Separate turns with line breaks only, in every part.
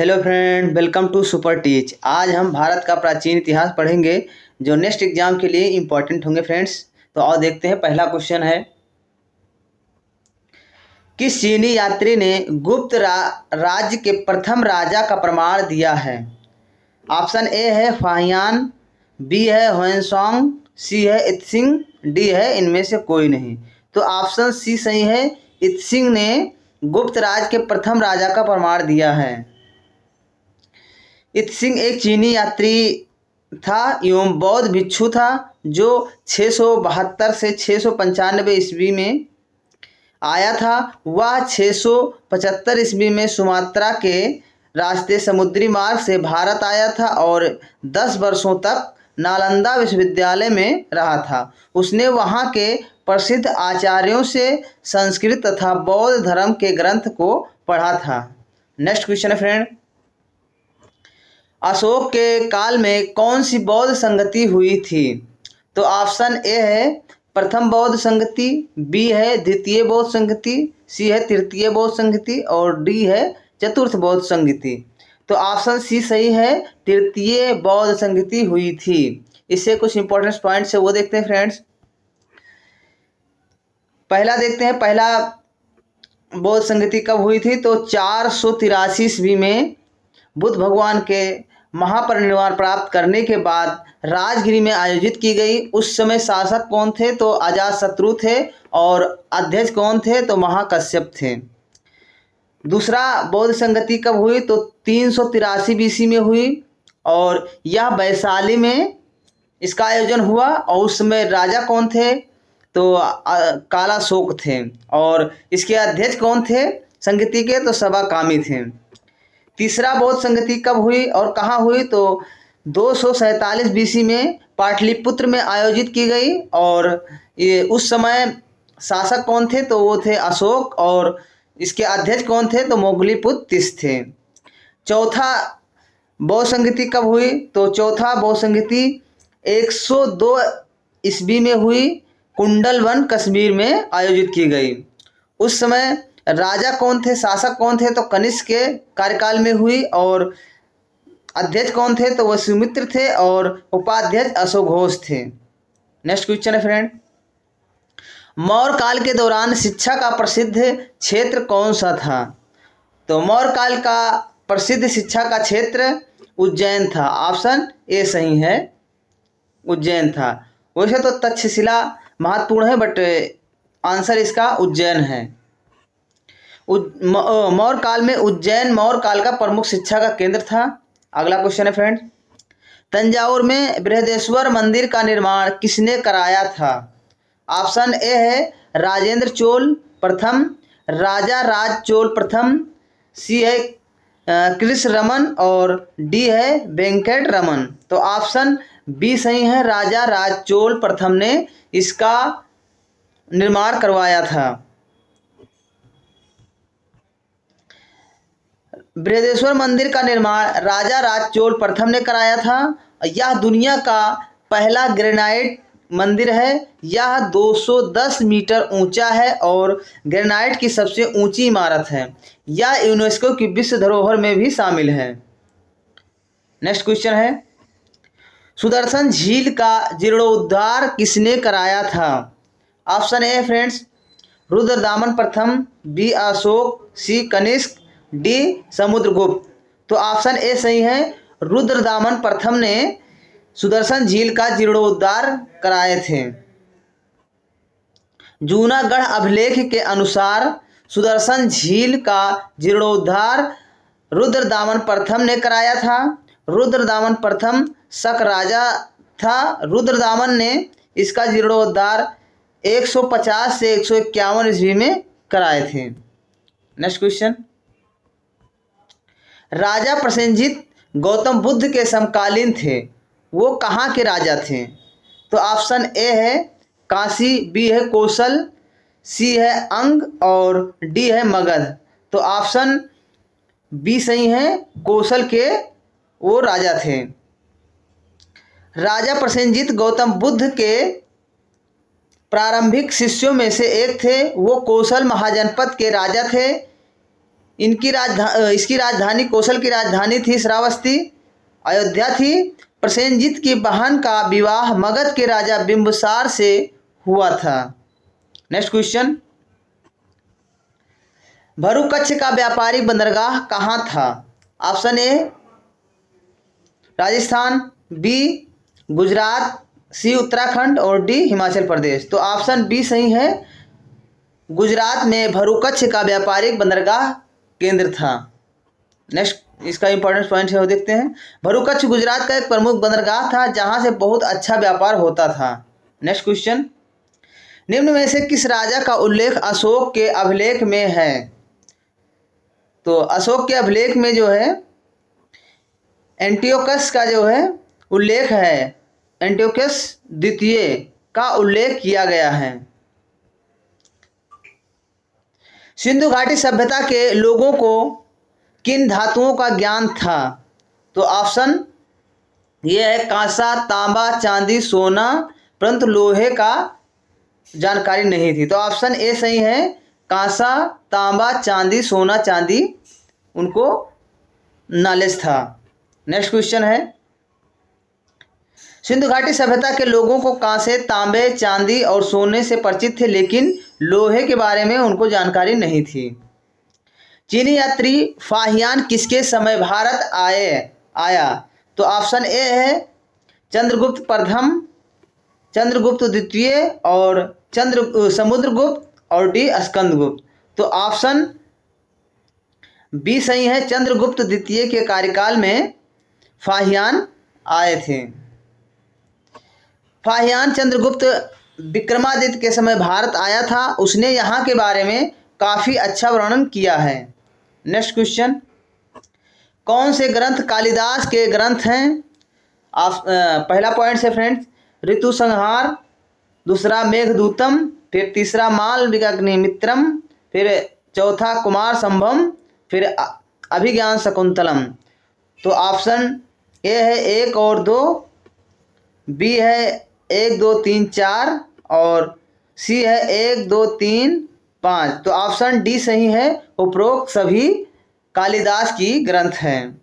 Hello friend, welcome to super teach. आज हम भारत का प्राचीन इतिहास पढ़ेंगे जो नेक्स्ट एग्जाम के लिए इम्पोर्टेंट होंगे फ्रेंड्स। तो आओ देखते हैं। पहला क्वेश्चन है, किस चीनी यात्री ने गुप्त राज्य के प्रथम राजा का प्रमाण दिया है? ऑप्शन ए है फाहियान, बी है हुएनसांग, सी है इत्सिंग, डी है इनमें से कोई नहीं। तो ऑप्शन सी सही है। इत्सिंग ने गुप्त राज्य के प्रथम राजा का प्रमाण दिया है। इत्सिंग एक चीनी यात्री था एवं बौद्ध भिक्षु था जो 672 से 695 ईस्वी में आया था। वह 675 ईस्वी में सुमात्रा के रास्ते समुद्री मार्ग से भारत आया था और 10 वर्षों तक नालंदा विश्वविद्यालय में रहा था। उसने वहाँ के प्रसिद्ध आचार्यों से संस्कृत तथा बौद्ध धर्म के ग्रंथ को पढ़ा था। नेक्स्ट क्वेश्चन है फ्रेंड, अशोक के काल में कौन सी बौद्ध संगति हुई थी? तो ऑप्शन ए है प्रथम बौद्ध संगति, बी है द्वितीय बौद्ध संगति, सी है तृतीय बौद्ध संगति और डी है चतुर्थ बौद्ध संगति। तो ऑप्शन सी सही है, तृतीय बौद्ध संगति हुई थी। इससे कुछ इंपॉर्टेंट पॉइंट्स है वो देखते हैं फ्रेंड्स। पहला देखते हैं, पहला बौद्ध संगति कब हुई थी? तो 483 ईस्वी में बुद्ध भगवान के महापरिनिर्वाण प्राप्त करने के बाद राजगिरी में आयोजित की गई। उस समय शासक कौन थे? तो अजातशत्रु थे और अध्यक्ष कौन थे? तो महाकश्यप थे। दूसरा बौद्ध संगति कब हुई? तो 383 बीसी में हुई और यह वैशाली में इसका आयोजन हुआ और उस समय राजा कौन थे? तो कालाशोक थे और इसके अध्यक्ष कौन थे संगति के? तो सबाकामी थे। तीसरा बौद्ध संगति कब हुई और कहाँ हुई? तो 247 बीसी में पाटलिपुत्र में आयोजित की गई और ये उस समय शासक कौन थे? तो वो थे अशोक और इसके अध्यक्ष कौन थे? तो मोगलीपुत्र तीस थे। चौथा बौद्ध संगति कब हुई? तो चौथा बौद्ध संगति 102 ईस्वी में हुई, कुंडलवन कश्मीर में आयोजित की गई। उस समय राजा कौन थे, शासक कौन थे? तो कनिष्क के कार्यकाल में हुई और अध्यक्ष कौन थे? तो वसुमित्र थे और उपाध्यक्ष अशोकघोष थे। नेक्स्ट क्वेश्चन है फ्रेंड, मौर्य काल के दौरान शिक्षा का प्रसिद्ध क्षेत्र कौन सा था? तो मौर्य काल का प्रसिद्ध शिक्षा का क्षेत्र उज्जैन था। ऑप्शन ए सही है, उज्जैन था। वैसे तो तक्षशिला महत्वपूर्ण है बट आंसर इसका उज्जैन है। मौर्य काल में उज्जैन मौर्य काल का प्रमुख शिक्षा का केंद्र था। अगला क्वेश्चन है फ्रेंड, तंजावुर में बृहदेश्वर मंदिर का निर्माण किसने कराया था? ऑप्शन ए है राजेंद्र चोल प्रथम, राजा राज चोल प्रथम, सी है कृष्ण रमन और डी है वेंकट रमन। तो ऑप्शन बी सही है, राजा राज चोल प्रथम ने इसका निर्माण करवाया था। बृहदेश्वर मंदिर का निर्माण राजा राज चोल प्रथम ने कराया था। यह दुनिया का पहला ग्रेनाइट मंदिर है। यह 210 मीटर ऊंचा है और ग्रेनाइट की सबसे ऊंची इमारत है। यह यूनेस्को की विश्व धरोहर में भी शामिल है। नेक्स्ट क्वेश्चन है, सुदर्शन झील का जीर्णोद्धार किसने कराया था? ऑप्शन ए फ्रेंड्स रुद्रदामन प्रथम, बी अशोक, सी कनिष्क, डी समुद्रगुप्त। तो ऑप्शन ए सही है, रुद्रदामन प्रथम ने सुदर्शन झील का जीर्णोद्धार कराए थे। जूनागढ़ अभिलेख के अनुसार सुदर्शन झील का जीर्णोद्धार रुद्रदामन प्रथम ने कराया था। रुद्रदामन प्रथम शक राजा था। रुद्रदामन ने इसका जीर्णोद्धार 150 से 151 ईस्वी में कराए थे। नेक्स्ट क्वेश्चन, राजा प्रसेनजीत गौतम बुद्ध के समकालीन थे। वो कहाँ के राजा थे? तो ऑप्शन ए है काशी, बी है कौशल, सी है अंग और डी है मगध। तो ऑप्शन बी सही है, कौशल के वो राजा थे। राजा प्रसेनजीत गौतम बुद्ध के प्रारंभिक शिष्यों में से एक थे। वो कौशल महाजनपद के राजा थे। इसकी राजधानी, कौशल की राजधानी थी श्रावस्ती। अयोध्या थी। प्रसेनजीत की बहन का विवाह मगध के राजा बिंबिसार से हुआ था। नेक्स्ट क्वेश्चन, भरूकच्छ का व्यापारिक बंदरगाह कहाँ था? Option A Rajasthan, B Gujarat, C Uttarakhand और डी हिमाचल प्रदेश। तो ऑप्शन बी सही है, गुजरात में भरूकच्छ का व्यापारिक बंदरगाह केंद्र था। नेक्स्ट इसका इंपॉर्टेंट पॉइंट है वो देखते हैं। भरूकच्छ गुजरात का एक प्रमुख बंदरगाह था जहां से बहुत अच्छा व्यापार होता था। नेक्स्ट क्वेश्चन, निम्न में से किस राजा का उल्लेख अशोक के अभिलेख में है? तो अशोक के अभिलेख में जो है एंटियोकस का जो है उल्लेख है, एंटियोकस द्वितीय का उल्लेख किया गया है। सिंधु घाटी सभ्यता के लोगों को किन धातुओं का ज्ञान था? तो ऑप्शन ये है कांसा, तांबा, चांदी, सोना, परंतु लोहे का जानकारी नहीं थी। तो ऑप्शन ए सही है, कांसा, तांबा, चांदी, सोना, चांदी उनको नॉलेज था। नेक्स्ट क्वेश्चन है, सिंधु घाटी सभ्यता के लोगों को कांसे, तांबे, चांदी और सोने से परिचित थे, लेकिन लोहे के बारे में उनको जानकारी नहीं थी। चीनी यात्री फाहियान किसके समय भारत आया? तो ऑप्शन ए है चंद्रगुप्त प्रथम, चंद्रगुप्त द्वितीय और समुद्रगुप्त और डी स्कंदगुप्त। तो ऑप्शन बी सही है, चंद्रगुप्त द्वितीय के कार्यकाल में फाहियान आए थे। फाहियान चंद्रगुप्त विक्रमादित्य के समय भारत आया था। उसने यहाँ के बारे में काफ़ी अच्छा वर्णन किया है। नेक्स्ट क्वेश्चन, कौन से ग्रंथ कालिदास के ग्रंथ हैं? पहला पॉइंट से फ्रेंड्स ऋतु संहार, दूसरा मेघदूतम, फिर तीसरा मालविकाग्निमित्रम, फिर चौथा कुमार संभवम, फिर अभिज्ञान शकुंतलम। तो ऑप्शन ए है 1 और 2, बी है 1 2 3 4 और सी है 1 2 3 5। तो ऑप्शन डी सही है, उपरोक्त सभी कालिदास की ग्रंथ हैं।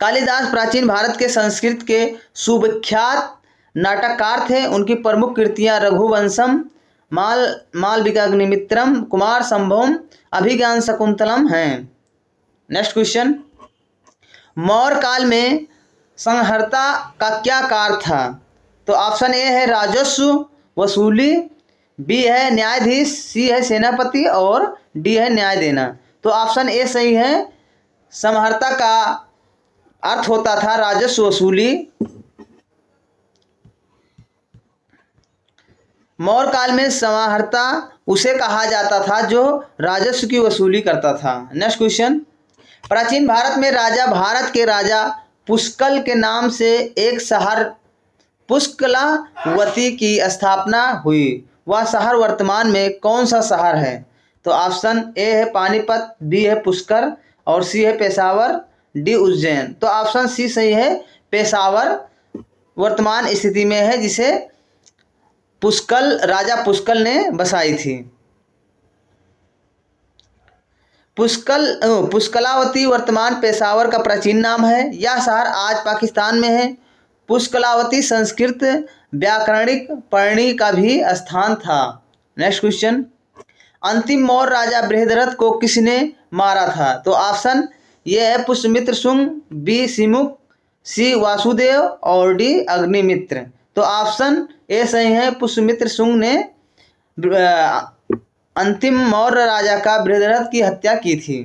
कालिदास प्राचीन भारत के संस्कृत के सुविख्यात नाटककार थे। उनकी प्रमुख कृतियां रघुवंशम, मालविकाग्निमित्रम, कुमार संभवम, अभिज्ञान शकुंतलम हैं। नेक्स्ट क्वेश्चन, मौर्य काल में संहर्ता का क्या कार्य था? तो ऑप्शन ए है राजस्व वसूली, बी है न्यायाधीश, सी है सेनापति और डी है न्याय देना। तो ऑप्शन ए सही है, संहर्ता का अर्थ होता था राजस्व वसूली। मौर्य काल में संहर्ता उसे कहा जाता था जो राजस्व की वसूली करता था। नेक्स्ट क्वेश्चन, प्राचीन भारत में भारत के राजा पुष्कल के नाम से एक शहर पुष्कलावती की स्थापना हुई। वह शहर वर्तमान में कौन सा शहर है? तो ऑप्शन ए है पानीपत, बी है पुष्कर और सी है पेशावर, डी उज्जैन। तो ऑप्शन सी सही है, पेशावर वर्तमान स्थिति में है, जिसे राजा पुष्कल ने बसाई थी। पुष्कलावती वर्तमान पेशावर का प्राचीन नाम है। यह शहर आज पाकिस्तान में है। पुष्कलावती संस्कृत व्याकरणिक पढ़नी का भी स्थान था। नेक्स्ट क्वेश्चन, अंतिम मौर्य राजा बृहद्रथ को किसने मारा था? तो ऑप्शन ये है पुष्यमित्र शुंग, बी सिमुक, सी वासुदेव और डी अग्निमित्र। तो ऑप्शन ए सही है, पुष्यमित्र शुंग ने अंतिम मौर्य राजा का बृहद्रथ की हत्या की थी।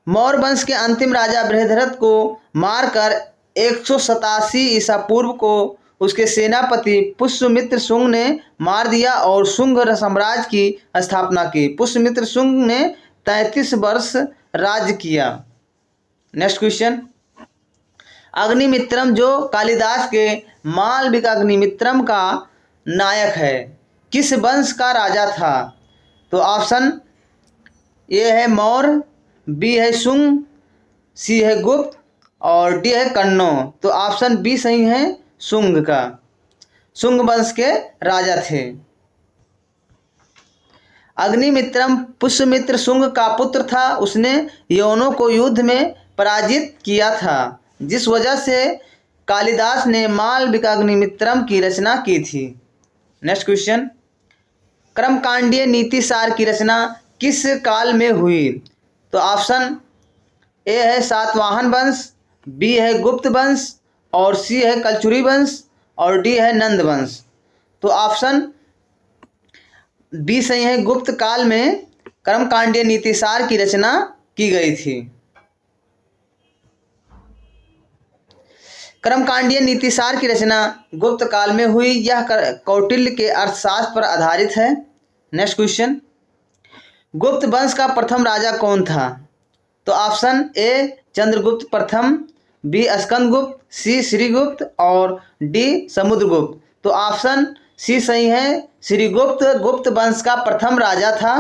मौर्य वंश के अंतिम राजा बृहद्रथ को मारकर 187 ईसा पूर्व को उसके सेनापति पुष्यमित्र शुंग ने मार दिया और शुंग साम्राज्य की स्थापना की। पुष्यमित्र शुंग ने 33 वर्ष राज्य किया। नेक्स्ट क्वेश्चन, अग्निमित्रम जो कालिदास के मालविकाग्निमित्रम का नायक है, किस वंश का राजा था? तो ऑप्शन ए है मौर्य, बी है शुंग, सी है गुप्त और डी है कण्व। तो ऑप्शन बी सही है, शुंग का। शुंग वंश के राजा थे। अग्निमित्रम पुष्यमित्र शुंग का पुत्र था। उसने यवनों को युद्ध में पराजित किया था, जिस वजह से कालिदास ने मालविकाग्निमित्रम की रचना की थी। नेक्स्ट क्वेश्चन, कर्मकांडीय नीति सार की रचना किस काल में हुई? तो ऑप्शन ए है सातवाहन वंश, बी है गुप्त वंश, और सी है कलचुरी वंश, और डी है नंद वंश। तो ऑप्शन बी सही है, गुप्त काल में कर्मकांडीय नीतिसार की रचना की गई थी। कर्मकांडीय नीतिसार की रचना गुप्त काल में हुई। यह कौटिल्य के अर्थशास्त्र पर आधारित है। नेक्स्ट क्वेश्चन, गुप्त वंश का प्रथम राजा कौन था? तो ऑप्शन ए चंद्रगुप्त प्रथम, बी स्कंदगुप्त, सी श्रीगुप्त, और डी समुद्रगुप्त। तो ऑप्शन सी सही है, श्रीगुप्त गुप्त वंश का प्रथम राजा था।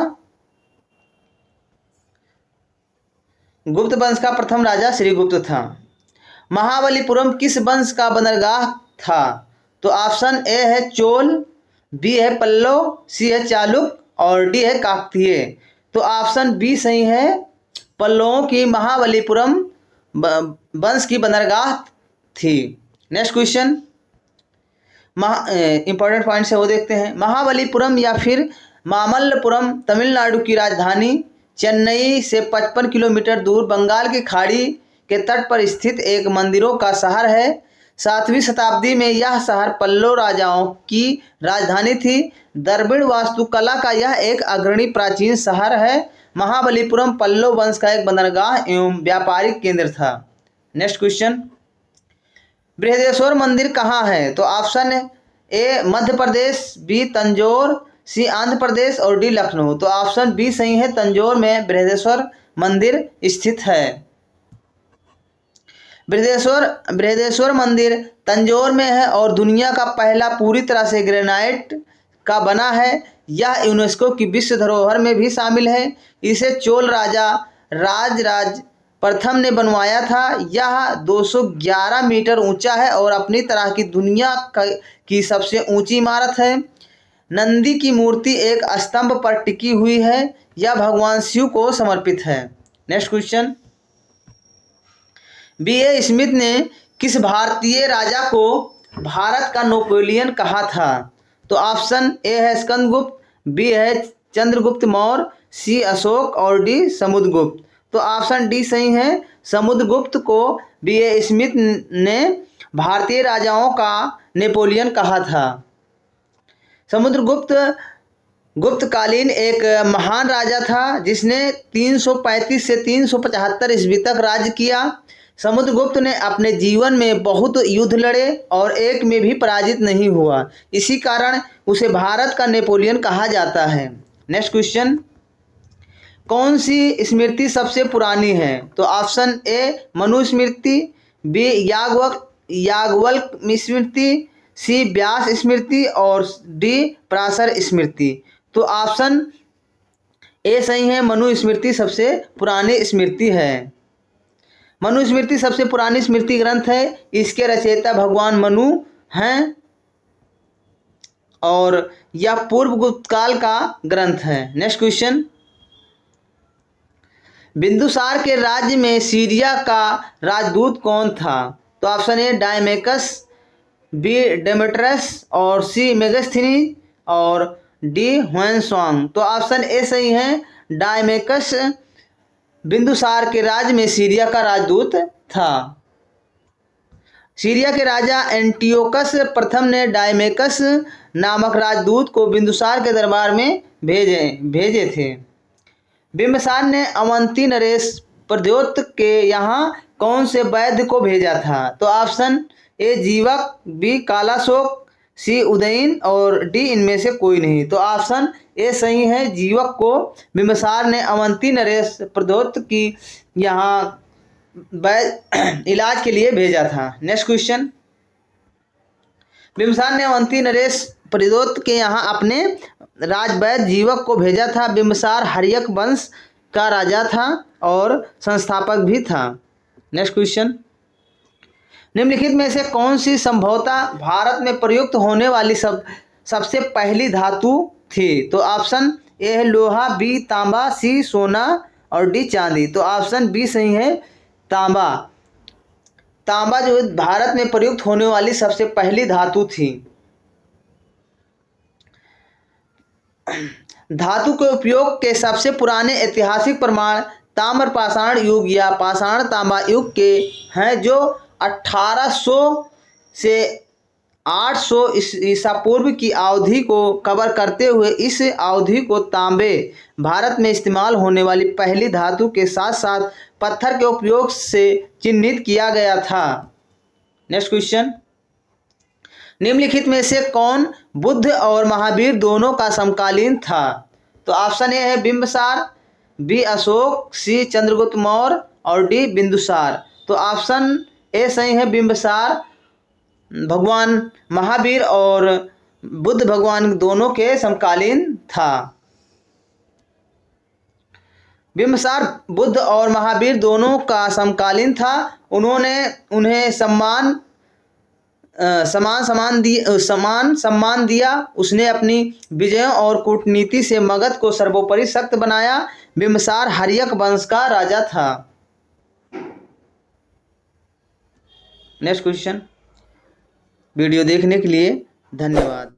गुप्त वंश का प्रथम राजा श्रीगुप्त था। महाबलीपुरम किस वंश का बंदरगाह था? तो ऑप्शन ए है चोल, बी है पल्लव, सी है चालुक, और डी है काकतीय। तो ऑप्शन बी सही है, पल्लवों की महाबलीपुरम वंश की बंदरगाह थी। नेक्स्ट क्वेश्चन, इंपॉर्टेंट पॉइंट है वो देखते हैं। महाबलीपुरम या फिर मामल्लपुरम तमिलनाडु की राजधानी चेन्नई से 55 किलोमीटर दूर बंगाल की खाड़ी के तट पर स्थित एक मंदिरों का शहर है। 7वीं शताब्दी में यह शहर पल्लव राजाओं की राजधानी थी। द्रविड़ वास्तुकला का यह एक अग्रणी प्राचीन शहर है। महाबलीपुरम पल्लव वंश का एक बंदरगाह एवं व्यापारिक केंद्र था। नेक्स्ट क्वेश्चन, बृहदेश्वर मंदिर कहाँ है? तो option A Madhya Pradesh, B Tanjore, C Andhra Pradesh, और डी लखनऊ। तो ऑप्शन बी सही है, तंजौर में बृहदेश्वर मंदिर स्थित है। बृहदेश्वर मंदिर तंजौर में है और दुनिया का पहला पूरी तरह से ग्रेनाइट का बना है। यह यूनेस्को की विश्व धरोहर में भी शामिल है। इसे चोल राजा राजराज प्रथम ने बनवाया था। यह 211 मीटर ऊंचा है और अपनी तरह की दुनिया की सबसे ऊंची इमारत है। नंदी की मूर्ति एक स्तंभ पर टिकी हुई है। यह भगवान शिव को समर्पित है। Next question, BA. स्मिथ ने किस भारतीय राजा को भारत का नेपोलियन कहा था? तो ऑप्शन ए है स्कंदगुप्त, बी है चंद्रगुप्त मौर्य, सी अशोक, और डी समुद्रगुप्त। तो ऑप्शन डी सही है, समुद्रगुप्त को बी.ए. स्मिथ ने भारतीय राजाओं का नेपोलियन कहा था। समुद्रगुप्त गुप्तकालीन एक महान राजा था जिसने 335 से 375 ईस्वी तक राज्य किया। समुद्रगुप्त ने अपने जीवन में बहुत युद्ध लड़े और एक में भी पराजित नहीं हुआ। इसी कारण उसे भारत का नेपोलियन कहा जाता है। नेक्स्ट क्वेश्चन, कौन सी स्मृति सबसे पुरानी है? तो option A Manusmriti, B Yajnavalkya Smriti, C Vyasa Smriti, और डी पराशर स्मृति। तो ऑप्शन ए सही है, मनुस्मृति सबसे पुरानी स्मृति है। मनुस्मृति सबसे पुरानी स्मृति ग्रंथ है। इसके रचयिता भगवान मनु हैं और यह पूर्व गुप्त काल का ग्रंथ है। नेक्स्ट क्वेश्चन, बिंदुसार के राज्य में सीरिया का राजदूत कौन था? तो ऑप्शन ए डायमेकस, बी डेमेट्रस, और सी मेगस्थनी, और डी हुएनसांग। तो ऑप्शन ए सही है, डायमेकस बिंदुसार के राज्य में सीरिया का राजदूत था। सीरिया के राजा एंटियोकस प्रथम ने डायमेकस नामक राजदूत को बिंदुसार के दरबार में भेजे थे। बिंबिसार ने अवंती नरेश प्रद्योत के यहाँ कौन से वैद्य को भेजा था? तो ऑप्शन ए जीवक, बी कालाशोक, सी उदयन, और डी इनमें से कोई नहीं। तो ऑप्शन ए सही है, जीवक को बिंबिसार ने अवंती नरेश प्रद्योत की यहाँ इलाज के लिए भेजा था। नेक्स्ट क्वेश्चन, बिंबिसार ने अवंती नरेश प्रद्योत के यहाँ अपने राजवैद्य जीवक को भेजा था। बिंबिसार हर्यक वंश का राजा था और संस्थापक भी था। नेक्स्ट क्वेश्चन, निम्नलिखित में से कौन सी संभवतः भारत में प्रयुक्त होने वाली सबसे पहली धातु थी? तो ऑप्शन ए है लोहा, बी तांबा, सी सोना और डी चांदी। तो ऑप्शन बी सही है, तांबा। तांबा जो है भारत में प्रयुक्त होने वाली सबसे पहली धातु थी। धातु के उपयोग के सबसे पुराने ऐतिहासिक प्रमाण ताम्र पाषाण युग या पाषाण तांबा युग के हैं, जो 1800 से 800 ईसा पूर्व की अवधि को कवर करते हुए इस अवधि को तांबे भारत में इस्तेमाल होने वाली पहली धातु के साथ साथ पत्थर के उपयोग से चिन्हित किया गया था। नेक्स्ट क्वेश्चन, निम्नलिखित में से कौन बुद्ध और महावीर दोनों का समकालीन था? तो ऑप्शन ए है बिंबिसार, बी अशोक, सी चंद्रगुप्त मौर्य और डी बिंदुसार। तो ऑप्शन ए सही है, बिंबिसार भगवान महावीर और बुद्ध भगवान दोनों के समकालीन था। बिंबिसार बुद्ध और महावीर दोनों का समकालीन था। उन्हें समान सम्मान दिया। उसने अपनी विजयों और कूटनीति से मगध को सर्वोपरि शक्त बनाया। बिंबिसार हर्यक वंश का राजा था। Next question. वीडियो देखने के लिए धन्यवाद।